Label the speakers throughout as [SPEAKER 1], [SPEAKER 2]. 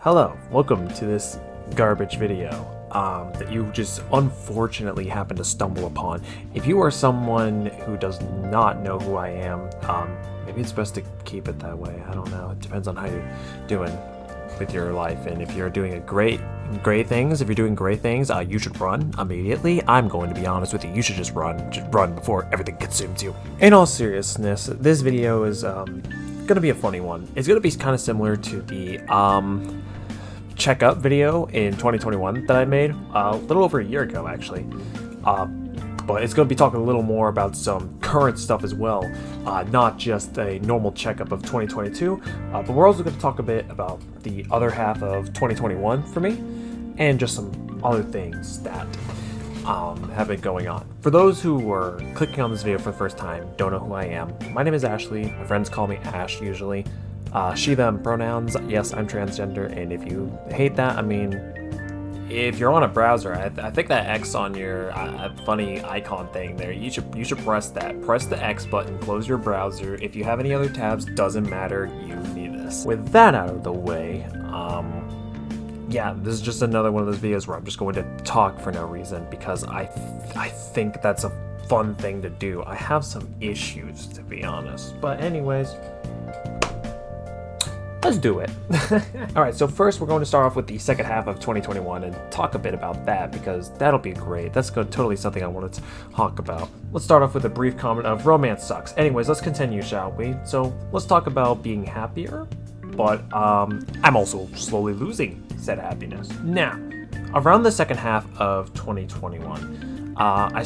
[SPEAKER 1] Hello, welcome to this garbage video that you just unfortunately happen to stumble upon. If you are someone who does not know who I am, maybe it's best to keep it that way. I don't know. It depends on how you're doing with your life, and if you're doing great things, you should run immediately. I'm going to be honest with you. You should just run before everything consumes you. In all seriousness, this video is gonna be a funny one. It's gonna be kind of similar to the checkup video in 2021 that I made a little over a year ago, actually. But it's going to be talking a little more about some current stuff as well, not just a normal checkup of 2022, but we're also going to talk a bit about the other half of 2021 for me, and just some other things that have been going on. For those who are clicking on this video for the first time, don't know who I am, my name is Ashley. My friends call me Ash usually. She, them pronouns. Yes, I'm transgender, and if you hate that, I mean, if you're on a browser, I think that X on your funny icon thing there, you should press that. Press the X button, close your browser. If you have any other tabs, doesn't matter, you need this. With that out of the way, yeah, this is just another one of those videos where I'm just going to talk for no reason, because I think that's a fun thing to do. I have some issues, to be honest. But anyways, let's do it. Alright, so first we're going to start off with the second half of 2021 and talk a bit about that, because that'll be great. That's totally something I wanted to talk about. Let's start off with a brief comment of romance sucks. Anyways, let's continue, shall we? So let's talk about being happier, but I'm also slowly losing said happiness. Now, around the second half of 2021, I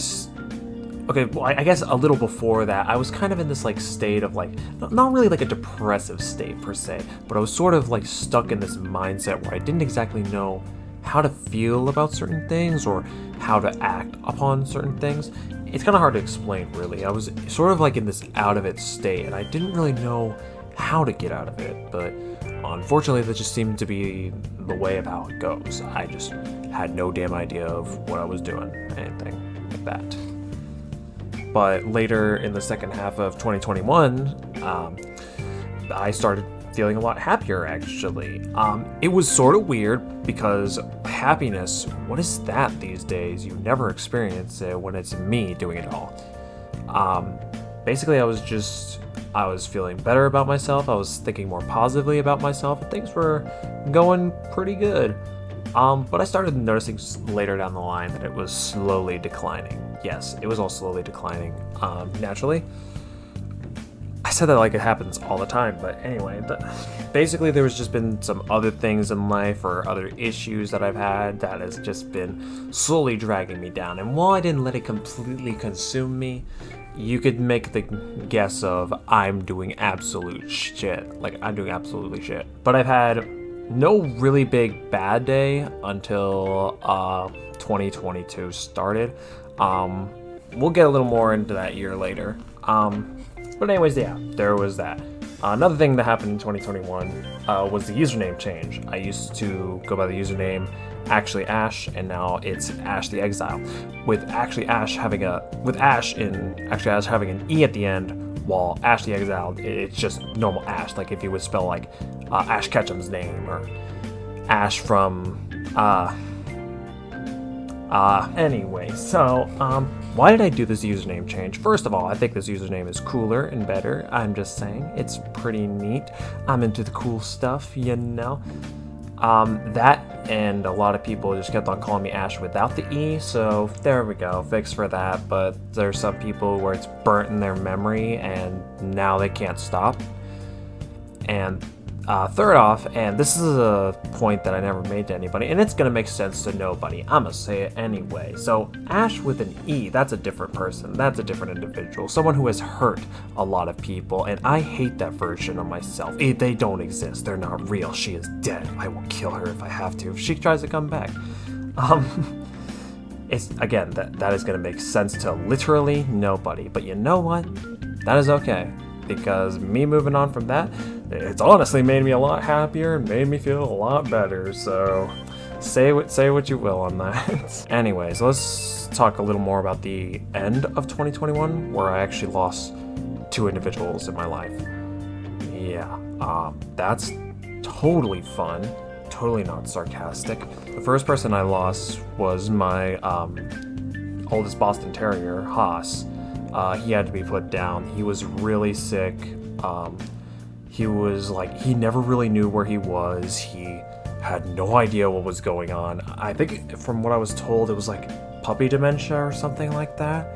[SPEAKER 1] guess a little before that, I was kind of in this state of not really like a depressive state per se, but I was sort of stuck in this mindset where I didn't exactly know how to feel about certain things or how to act upon certain things. It's kind of hard to explain, really. I was sort of in this out of it state, and I didn't really know how to get out of it, but unfortunately that just seemed to be the way of how it goes. I just had no damn idea of what I was doing, anything like that. But later in the second half of 2021, I started feeling a lot happier, actually. It was sort of weird, because happiness, what is that these days? You never experience it when it's me doing it all. Basically, I was feeling better about myself. I was thinking more positively about myself, and things were going pretty good. But I started noticing later down the line that it was slowly declining. Yes, it was all slowly declining, naturally. I said that like it happens all the time, but anyway, basically there was just been some other things in life or other issues that I've had that has just been slowly dragging me down. And while I didn't let it completely consume me, you could make the guess of I'm doing absolute shit. I'm doing absolutely shit. But I've had no really big bad day until 2022 started. We'll get a little more into that year later. But anyways, yeah, there was that. Another thing that happened in 2021 was the username change. I used to go by the username Actually Ash, and now it's Ash the Exile, with Ash having an E at the end, while Ash the Exile, it's just normal Ash, like if you would spell Ash Ketchum's name, or Ash from anyway, so why did I do this username change? First of all, I think this username is cooler and better. I'm just saying, it's pretty neat. I'm into the cool stuff, you know. That, and a lot of people just kept on calling me Ash without the E, so there we go, fix for that. But there's some people where it's burnt in their memory and now they can't stop. And third off, and this is a point that I never made to anybody, and it's gonna make sense to nobody, I'm gonna say it anyway. So Ash with an E, that's a different person, that's a different individual, someone who has hurt a lot of people, and I hate that version of myself. They don't exist, they're not real, she is dead. I will kill her if I have to, if she tries to come back. It's, again, that is gonna make sense to literally nobody, but you know what? That is okay, because me moving on from that, it's honestly made me a lot happier and made me feel a lot better, so say what you will on that. Anyways, let's talk a little more about the end of 2021, where I actually lost 2 individuals in my life. Yeah, that's totally fun. totally not sarcastic. The first person I lost was my oldest Boston Terrier, Haas. He had to be put down. He was really sick. He was like, he never really knew where he was. He had no idea what was going on. I think from what I was told, it was like puppy dementia or something like that.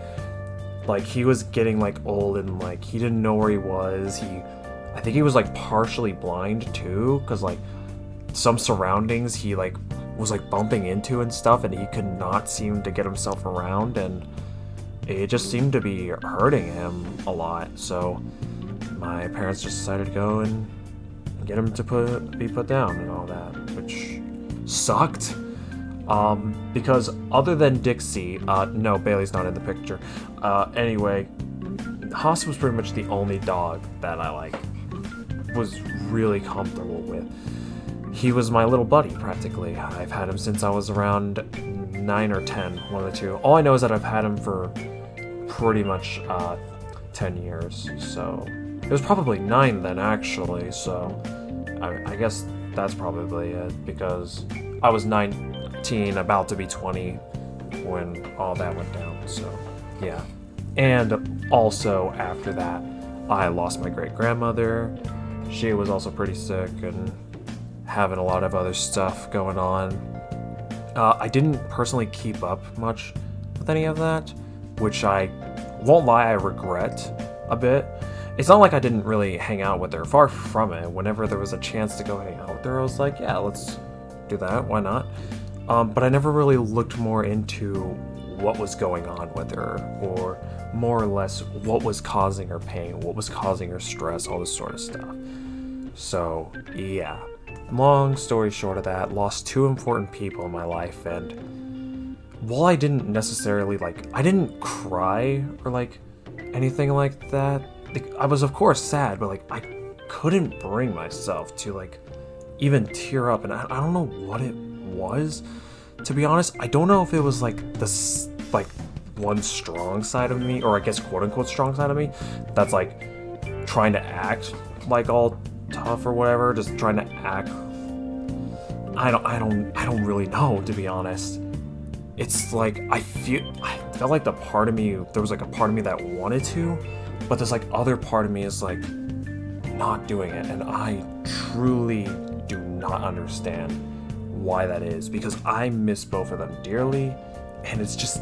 [SPEAKER 1] Like, he was getting like old and like he didn't know where he was. I think he was like partially blind too, because like some surroundings he like was like bumping into and stuff, and he could not seem to get himself around, and it just seemed to be hurting him a lot. So my parents just decided to go and get him to be put down and all that, which sucked. Because other than Dixie, no, Bailey's not in the picture. Anyway, Haas was pretty much the only dog that I like was really comfortable with. He was my little buddy, practically. I've had him since I was around 9 or 10, one of the two. All I know is that I've had him for pretty much 10 years, so it was probably 9 then, actually, so I guess that's probably it, because I was 19, about to be 20 when all that went down, so yeah. And also, after that, I lost my great-grandmother. She was also pretty sick and having a lot of other stuff going on. I didn't personally keep up much with any of that, which I won't lie, I regret a bit. It's not like I didn't really hang out with her, far from it. Whenever there was a chance to go hang out with her, I was like, yeah, let's do that, why not? But I never really looked more into what was going on with her, or more or less what was causing her pain, what was causing her stress, all this sort of stuff. So, yeah. Long story short of that, lost 2 important people in my life, and while I didn't necessarily, like, I didn't cry or, like, anything like that. Like, I was, of course, sad, but, like, I couldn't bring myself to, like, even tear up, and I don't know what it was, to be honest. I don't know if it was, like, this, like, one strong side of me, or I guess quote-unquote strong side of me, that's, like, trying to act, like, all tough or whatever, just trying to act. I don't really know, to be honest. It's like I felt like the part of me, there was like a part of me that wanted to, but there's like other part of me is like not doing it, and I truly do not understand why that is, because I miss both of them dearly, and it's just,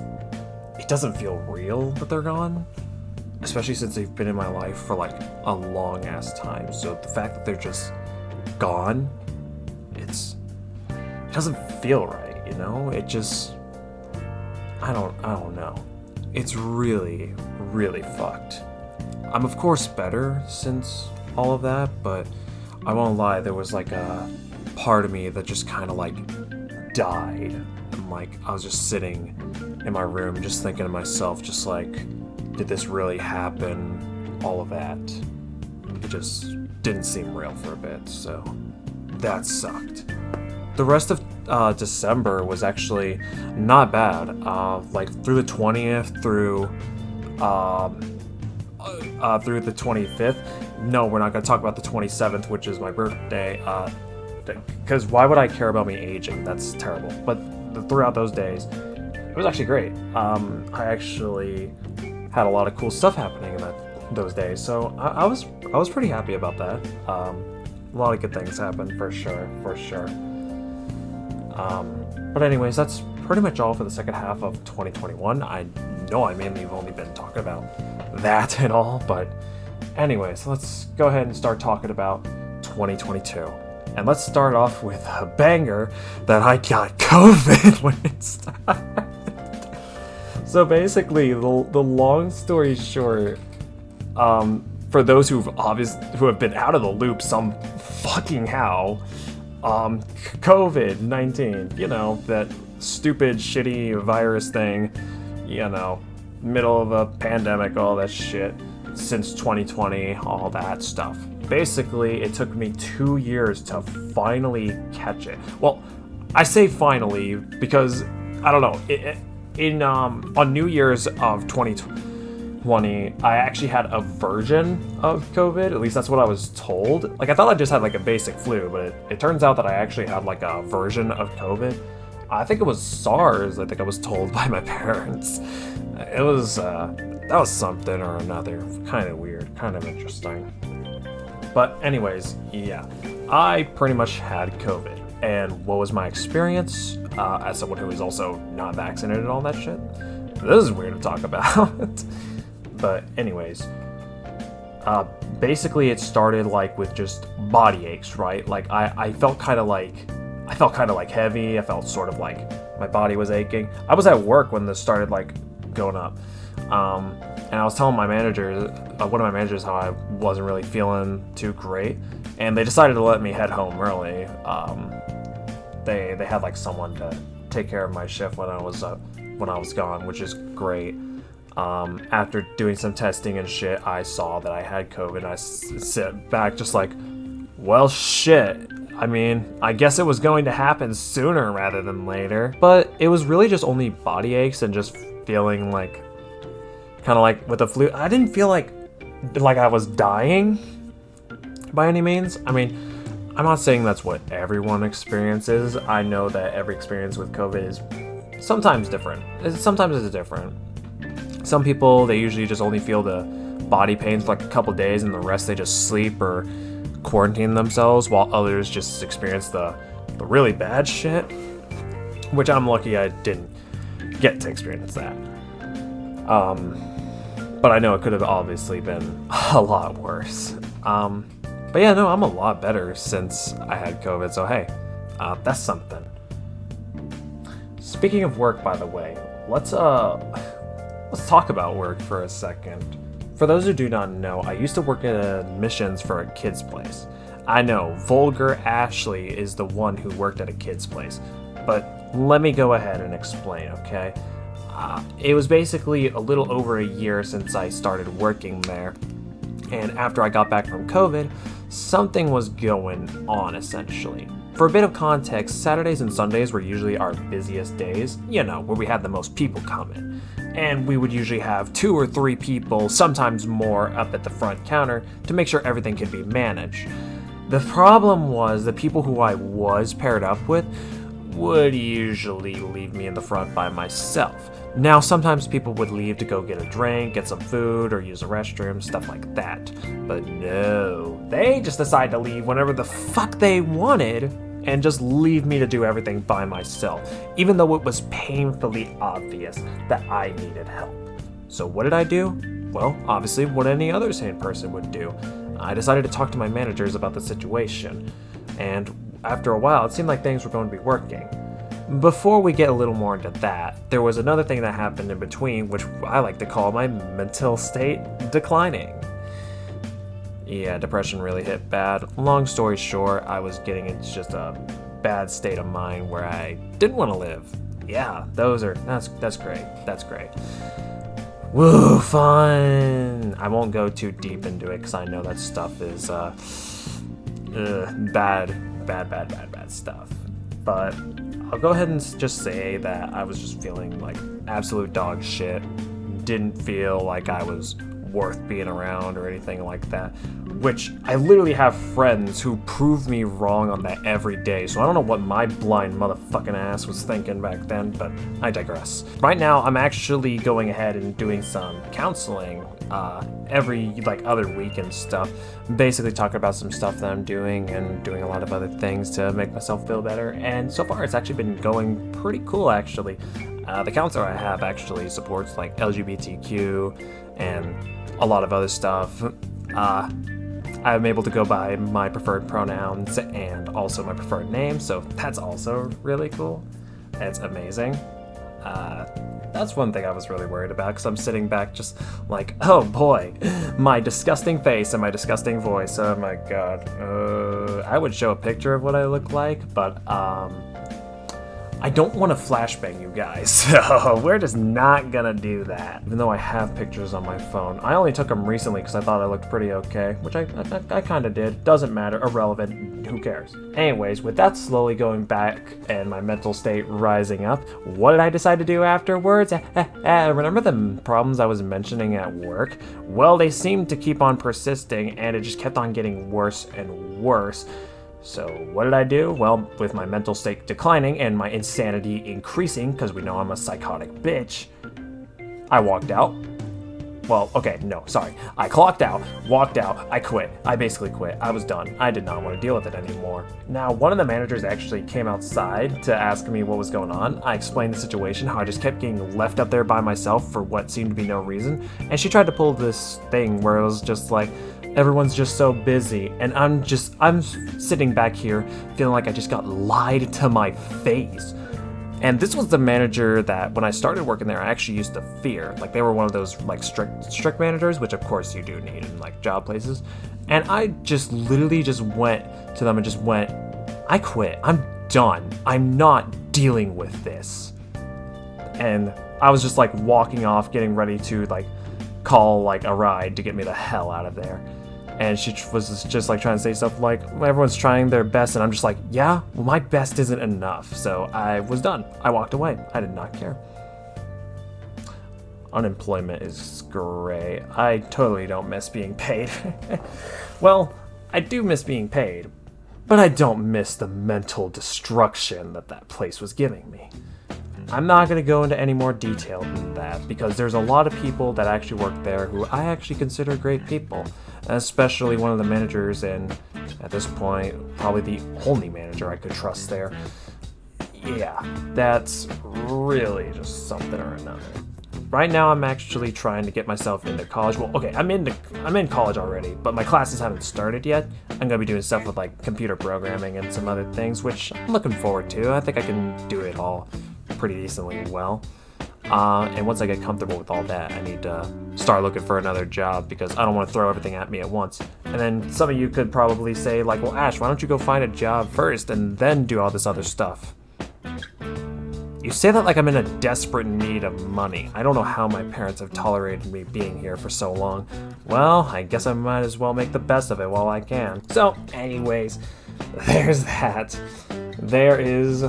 [SPEAKER 1] it doesn't feel real that they're gone. Especially since they've been in my life for like a long ass time. So the fact that they're just gone, it doesn't feel right, you know? It just, I don't know. It's really, really fucked. I'm of course better since all of that, but I won't lie, there was like a part of me that just kind of like died. And like, I was just sitting in my room just thinking to myself, just like, did this really happen? All of that. It just didn't seem real for a bit, so that sucked. The rest of December was actually not bad. Like through the 20th through the 25th. No, we're not going to talk about the 27th, which is my birthday. Because why would I care about me aging? That's terrible. But throughout those days, it was actually great. I actually had a lot of cool stuff happening in those days, so I was pretty happy about that. A lot of good things happened for sure. But anyways, that's pretty much all for the second half of 2021. I know I mainly have only been talking about that and all, but anyways, let's go ahead and start talking about 2022. And let's start off with a banger that I got COVID when it started. So basically, the long story short, for those who have been out of the loop some fucking how, COVID-19, you know, that stupid shitty virus thing, you know, middle of a pandemic, all that shit, since 2020, all that stuff. Basically, it took me 2 years to finally catch it. Well, I say finally because, I don't know, on New Year's of 2020, 2020, I actually had a version of COVID. At least that's what I was told. Like, I thought I just had like a basic flu, but it turns out that I actually had like a version of COVID. I think it was SARS, I think I was told by my parents. It was, that was something or another. Kind of weird, kind of interesting. But anyways, yeah, I pretty much had COVID. And what was my experience as someone who is also not vaccinated and all that shit? This is weird to talk about. But anyways, basically it started like with just body aches, right? Like I felt kind of like heavy. I felt sort of like my body was aching. I was at work when this started like going up. And I was telling my manager, one of my managers, how I wasn't really feeling too great, and they decided to let me head home early. They had like someone to take care of my shift when I was gone, which is great. After doing some testing and shit, I saw that I had COVID. I sit back just like, well, shit. I mean, I guess it was going to happen sooner rather than later. But it was really just only body aches and just feeling like, kind of like with the flu. I didn't feel like I was dying by any means. I mean, I'm not saying that's what everyone experiences. I know that every experience with COVID is sometimes different. Sometimes it's different. Some people, they usually just only feel the body pains for like a couple days, and the rest they just sleep or quarantine themselves, while others just experience the really bad shit, which I'm lucky I didn't get to experience that. But I know it could have obviously been a lot worse. But yeah, no, I'm a lot better since I had COVID, so hey, that's something. Speaking of work, by the way, let's talk about work for a second. For those who do not know, I used to work at admissions for a kid's place. I know, vulgar Ashley is the one who worked at a kid's place, but let me go ahead and explain, okay? It was basically a little over a year since I started working there, and after I got back from COVID, something was going on essentially. For a bit of context, Saturdays and Sundays were usually our busiest days, you know, where we had the most people come in. And we would usually have 2 or 3 people, sometimes more, up at the front counter to make sure everything could be managed. The problem was the people who I was paired up with would usually leave me in the front by myself. Now, sometimes people would leave to go get a drink, get some food, or use a restroom, stuff like that. But no, they just decided to leave whenever the fuck they wanted and just leave me to do everything by myself, even though it was painfully obvious that I needed help. So what did I do? Well, obviously what any other sane person would do. I decided to talk to my managers about the situation, and after a while, it seemed like things were going to be working. Before we get a little more into that, there was another thing that happened in between, which I like to call my mental state declining. Yeah, depression really hit bad. Long story short, I was getting into just a bad state of mind where I didn't want to live. Yeah, that's great. Woo, fun! I won't go too deep into it because I know that stuff is bad stuff. But I'll go ahead and just say that I was just feeling like absolute dog shit. Didn't feel like I was worth being around or anything like that, which I literally have friends who prove me wrong on that every day, so I don't know what my blind motherfucking ass was thinking back then, but I digress. Right now, I'm actually going ahead and doing some counseling every other week and stuff, basically talking about some stuff that I'm doing and doing a lot of other things to make myself feel better, and so far it's actually been going pretty cool actually. The counselor I have actually supports like LGBTQ and a lot of other stuff. I'm able to go by my preferred pronouns and also my preferred name, so that's also really cool. It's amazing. That's one thing I was really worried about, because I'm sitting back just like, oh boy, my disgusting face and my disgusting voice, oh my god. I would show a picture of what I look like, but I don't want to flashbang you guys, so we're just not gonna do that. Even though I have pictures on my phone. I only took them recently because I thought I looked pretty okay, which I kind of did. Doesn't matter, irrelevant, who cares? Anyways, with that slowly going back and my mental state rising up, what did I decide to do afterwards? Remember the problems I was mentioning at work? Well, they seemed to keep on persisting and it just kept on getting worse and worse. So what did I do? Well, with my mental state declining and my insanity increasing, because we know I'm a psychotic bitch, I walked out. Well, okay, no, sorry. I clocked out, walked out, I quit. I basically quit. I was done. I did not want to deal with it anymore. Now, one of the managers actually came outside to ask me what was going on. I explained the situation, how I just kept getting left up there by myself for what seemed to be no reason. And she tried to pull this thing where it was just like, everyone's just so busy, and I'm sitting back here feeling like I just got lied to my face. And this was the manager that when I started working there, I actually used to fear. Like, they were one of those like strict managers, which of course you do need in like job places. And I just literally just went to them and just went, I quit. I'm done. I'm not dealing with this. And I was just like walking off, getting ready to like call like a ride to get me the hell out of there. And she was just like trying to say stuff like, everyone's trying their best, and I'm just like, yeah, well, my best isn't enough. So I was done. I walked away. I did not care. Unemployment is great. I totally don't miss being paid. Well, I do miss being paid, but I don't miss the mental destruction that place was giving me. I'm not going to go into any more detail than that, because there's a lot of people that actually work there who I actually consider great people, especially one of the managers, and at this point, probably the only manager I could trust there. Yeah, that's really just something or another. Right now, I'm actually trying to get myself into college. Well, okay, I'm in college already, but my classes haven't started yet. I'm going to be doing stuff with like computer programming and some other things, which I'm looking forward to. I think I can do it all pretty decently well. And once I get comfortable with all that, I need to start looking for another job, because I don't want to throw everything at me at once. And then some of you could probably say like, well, Ash, why don't you go find a job first and then do all this other stuff? You say that like I'm in a desperate need of money. I don't know how my parents have tolerated me being here for so long. Well, I guess I might as well make the best of it while I can. So, anyways, there's that. There is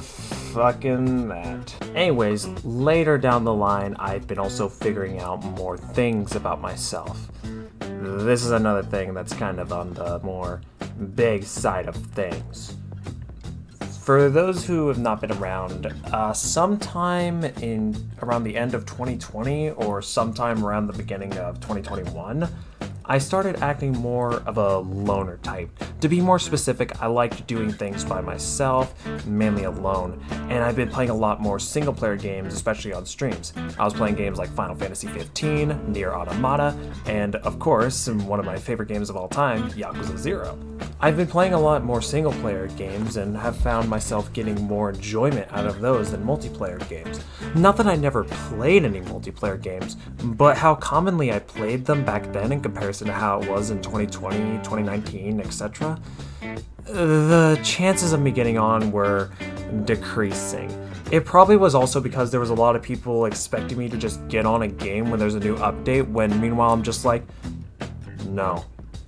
[SPEAKER 1] fucking that. Anyways, later down the line, I've been also figuring out more things about myself. This is another thing that's kind of on the more big side of things. For those who have not been around, sometime around the end of 2020 or sometime around the beginning of 2021, I started acting more of a loner type. To be more specific, I liked doing things by myself, mainly alone, and I've been playing a lot more single-player games, especially on streams. I was playing games like Final Fantasy 15, Nier Automata, and of course, one of my favorite games of all time, Yakuza 0. I've been playing a lot more single-player games and have found myself getting more enjoyment out of those than multiplayer games. Not that I never played any multiplayer games, but how commonly I played them back then in comparison to how it was in 2020, 2019, etc. The chances of me getting on were decreasing. It probably was also because there was a lot of people expecting me to just get on a game when there's a new update, when meanwhile I'm just like, no,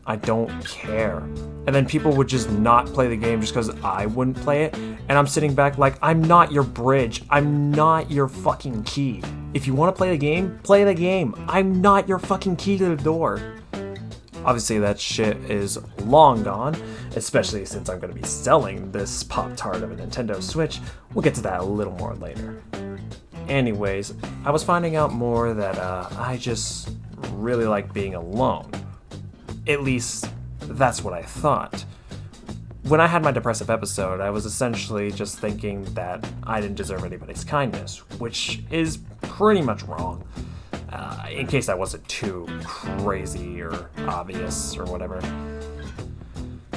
[SPEAKER 1] I don't care. And then people would just not play the game just because I wouldn't play it. And I'm sitting back like, I'm not your bridge. I'm not your fucking key. If you want to play the game, play the game. I'm not your fucking key to the door. Obviously that shit is long gone, especially since I'm going to be selling this Pop-Tart of a Nintendo Switch. We'll get to that a little more later. Anyways, I was finding out more that I just really like being alone. At least, that's what I thought. When I had my depressive episode, I was essentially just thinking that I didn't deserve anybody's kindness, which is pretty much wrong. In case that wasn't too crazy or obvious or whatever.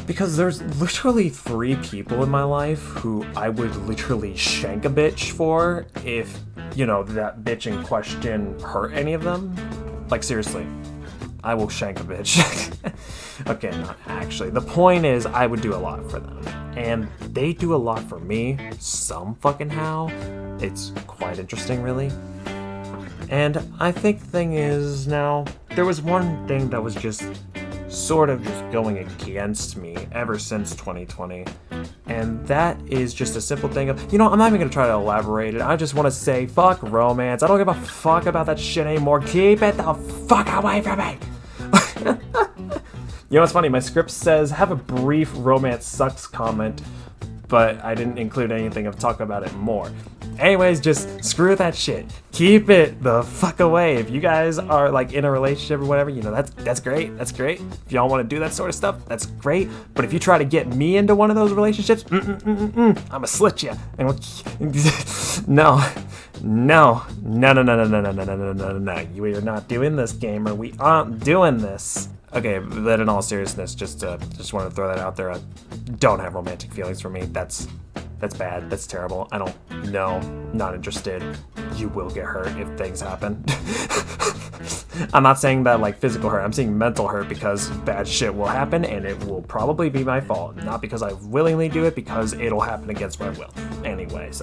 [SPEAKER 1] Because there's literally 3 people in my life who I would literally shank a bitch for if, that bitch in question hurt any of them. Like, seriously. I will shank a bitch. Okay, not actually. The point is, I would do a lot for them. and they do a lot for me, some fucking how. It's quite interesting, really. And I think the thing is, now, there was one thing that was just sort of just going against me ever since 2020, and that is just a simple thing of, I'm not even gonna try to elaborate it. I just want to say, fuck romance. I don't give a fuck about that shit anymore. Keep it the fuck away from me. What's funny? My script says have a brief romance sucks comment, but I didn't include anything of talk about it more. Anyways, just screw that shit. Keep it the fuck away. If you guys are like in a relationship or whatever, that's great. That's great. If y'all want to do that sort of stuff, that's great. But if you try to get me into one of those relationships, I'ma slit you. No. We are not doing this, gamer. We aren't doing this. Okay, but in all seriousness, just wanted to throw that out there. I don't have romantic feelings for me. That's bad. That's terrible. I don't know. Not interested. You will get hurt if things happen. I'm not saying that like physical hurt. I'm saying mental hurt, because bad shit will happen and it will probably be my fault. Not because I willingly do it, because it'll happen against my will. Anyways.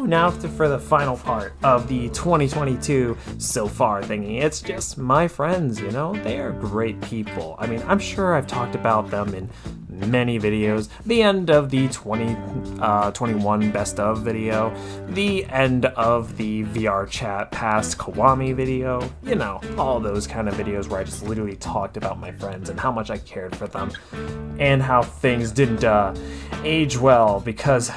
[SPEAKER 1] Now for the final part of the 2022 so far thingy. It's just my friends, they are great people. I mean, I'm sure I've talked about them in many videos. The end of the 2021 best of video, the end of the VR chat past Kiwami video, all those kind of videos where I just literally talked about my friends and how much I cared for them and how things didn't age well, because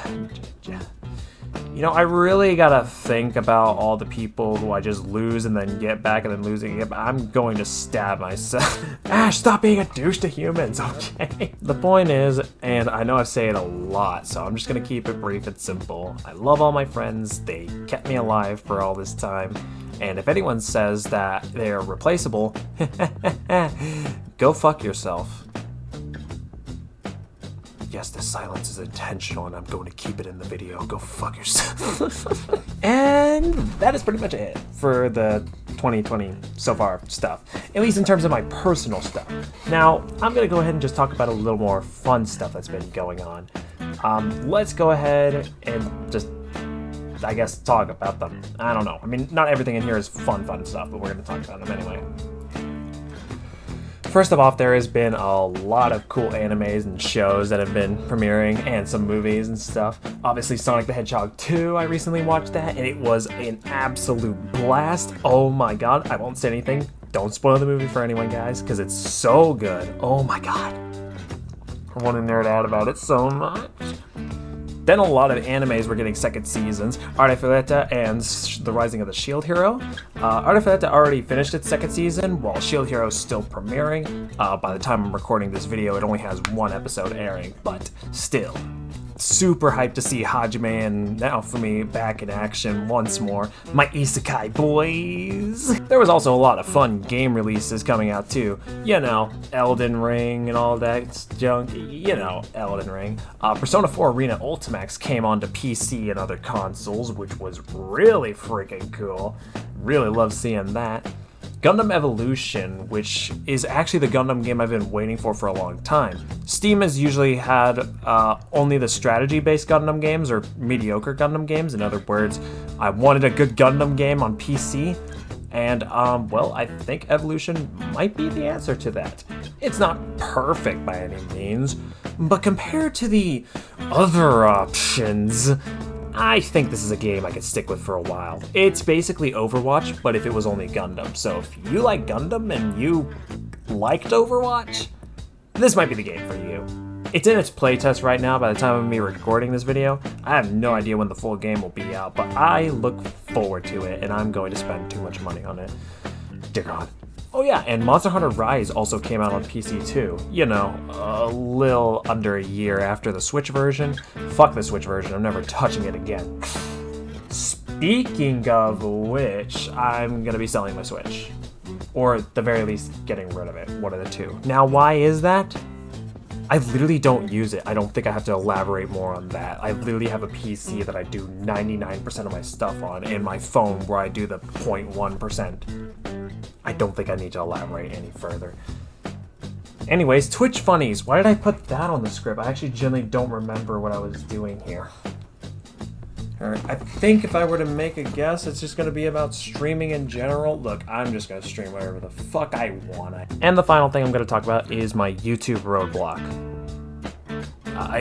[SPEAKER 1] I really gotta think about all the people who I just lose and then get back and then losing again. I'm going to stab myself. Ash, stop being a douche to humans, okay? The point is, and I know I say it a lot, so I'm just gonna keep it brief and simple. I love all my friends. They kept me alive for all this time. And if anyone says that they're replaceable, go fuck yourself. Yes, the silence is intentional, and I'm going to keep it in the video. Go fuck yourself. And that is pretty much it for the 2020 so far stuff, at least in terms of my personal stuff. Now, I'm going to go ahead and just talk about a little more fun stuff that's been going on. Let's go ahead and just, I guess, talk about them. I don't know. I mean, not everything in here is fun stuff, but we're going to talk about them anyway. First of all, there has been a lot of cool animes and shows that have been premiering, and some movies and stuff. Obviously, Sonic the Hedgehog 2, I recently watched that, and it was an absolute blast. Oh my god, I won't say anything. Don't spoil the movie for anyone, guys, because it's so good. Oh my god. I want to nerd out about it so much. Then a lot of animes were getting second seasons. Artifileta and The Rising of the Shield Hero. Artifileta already finished its second season, while Shield Hero is still premiering. By the time I'm recording this video, it only has one episode airing, but still. Super hyped to see Hajime and Naofumi back in action once more. My isekai boys! There was also a lot of fun game releases coming out too. Elden Ring and all that junk. Elden Ring. Persona 4 Arena Ultimax came onto PC and other consoles, which was really freaking cool. Really love seeing that. Gundam Evolution, which is actually the Gundam game I've been waiting for a long time. Steam has usually had only the strategy-based Gundam games, or mediocre Gundam games. In other words, I wanted a good Gundam game on PC, and well, I think Evolution might be the answer to that. It's not perfect by any means, but compared to the other options, I think this is a game I could stick with for a while. It's basically Overwatch, but if it was only Gundam. So if you like Gundam and you liked Overwatch, this might be the game for you. It's in its playtest right now by the time of me recording this video. I have no idea when the full game will be out, but I look forward to it, and I'm going to spend too much money on it. Dear God. Oh yeah, and Monster Hunter Rise also came out on PC too. A little under a year after the Switch version. Fuck the Switch version, I'm never touching it again. Speaking of which, I'm gonna be selling my Switch. Or at the very least, getting rid of it, one of the two. Now, why is that? I literally don't use it. I don't think I have to elaborate more on that. I literally have a PC that I do 99% of my stuff on, and my phone where I do the 0.1%. I don't think I need to elaborate any further. Anyways, Twitch funnies. Why did I put that on the script? I actually genuinely don't remember what I was doing here. Alright, I think if I were to make a guess, it's just going to be about streaming in general. Look, I'm just going to stream whatever the fuck I want. And the final thing I'm going to talk about is my YouTube roadblock.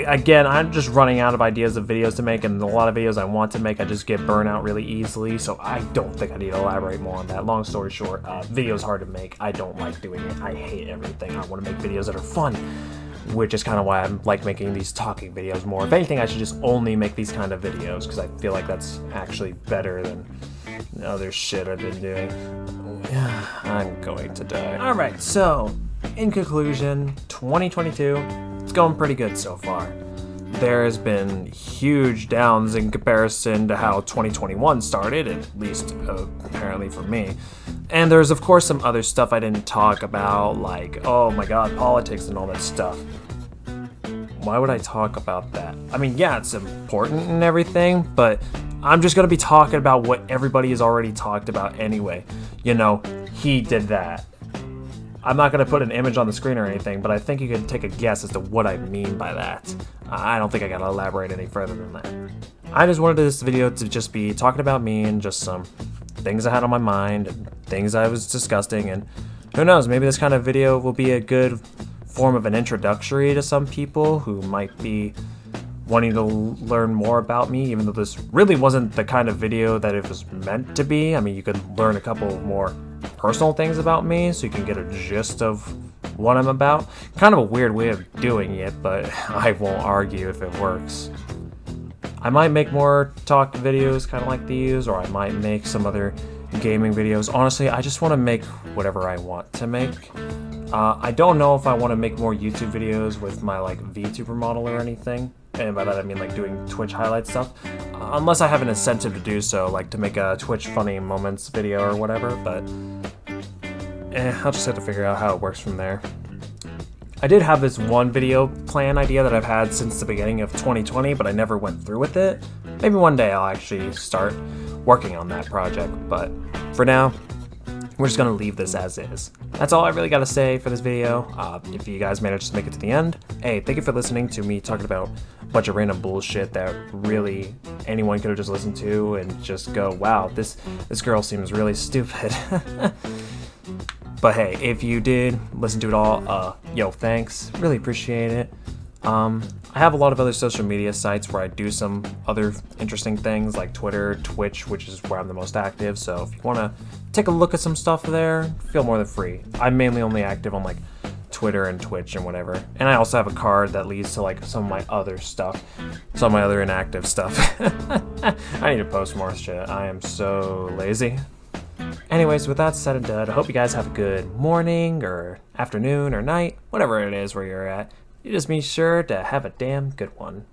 [SPEAKER 1] Again, I'm just running out of ideas of videos to make, and a lot of videos I want to make, I just get burnt out really easily, so I don't think I need to elaborate more on that. Long story short, video's hard to make. I don't like doing it. I hate everything. I want to make videos that are fun, which is kind of why I like making these talking videos more. If anything, I should just only make these kind of videos, because I feel like that's actually better than other shit I've been doing. I'm going to die. Alright, so, in conclusion, 2022, it's going pretty good so far. There's been huge downs in comparison to how 2021 started, at least apparently for me. And there's of course some other stuff I didn't talk about, like, oh my god, politics and all that stuff. Why would I talk about that? I mean, yeah, it's important and everything, but I'm just gonna be talking about what everybody has already talked about anyway. You know, he did that. I'm not going to put an image on the screen or anything, but I think you can take a guess as to what I mean by that. I don't think I got to elaborate any further than that. I just wanted this video to just be talking about me and just some things I had on my mind and things I was discussing, and who knows, maybe this kind of video will be a good form of an introductory to some people who might be wanting to learn more about me, even though this really wasn't the kind of video that it was meant to be. I mean, you could learn a couple more personal things about me, so you can get a gist of what I'm about. Kind of a weird way of doing it, but I won't argue if it works. I might make more talk videos kind of like these, or I might make some other gaming videos. Honestly, I just want to make whatever I want to make. I don't know if I want to make more YouTube videos with my like VTuber model or anything, and by that I mean like doing Twitch highlight stuff, unless I have an incentive to do so, like to make a Twitch funny moments video or whatever, but I'll just have to figure out how it works from there. I did have this one video plan idea that I've had since the beginning of 2020, but I never went through with it. Maybe one day I'll actually start working on that project, but for now, we're just gonna leave this as is. That's all I really gotta say for this video. If you guys managed to make it to the end, hey, thank you for listening to me talking about a bunch of random bullshit that really anyone could have just listened to and just go, wow, this girl seems really stupid. But hey, if you did listen to it all, yo, thanks. Really appreciate it. I have a lot of other social media sites where I do some other interesting things like Twitter, Twitch, which is where I'm the most active. So if you want to take a look at some stuff there, feel more than free. I'm mainly only active on like Twitter and Twitch and whatever. And I also have a card that leads to like some of my other stuff, some of my other inactive stuff. I need to post more shit. I am so lazy. Anyways, with that said and done, I hope you guys have a good morning or afternoon or night, whatever it is where you're at. You just be sure to have a damn good one.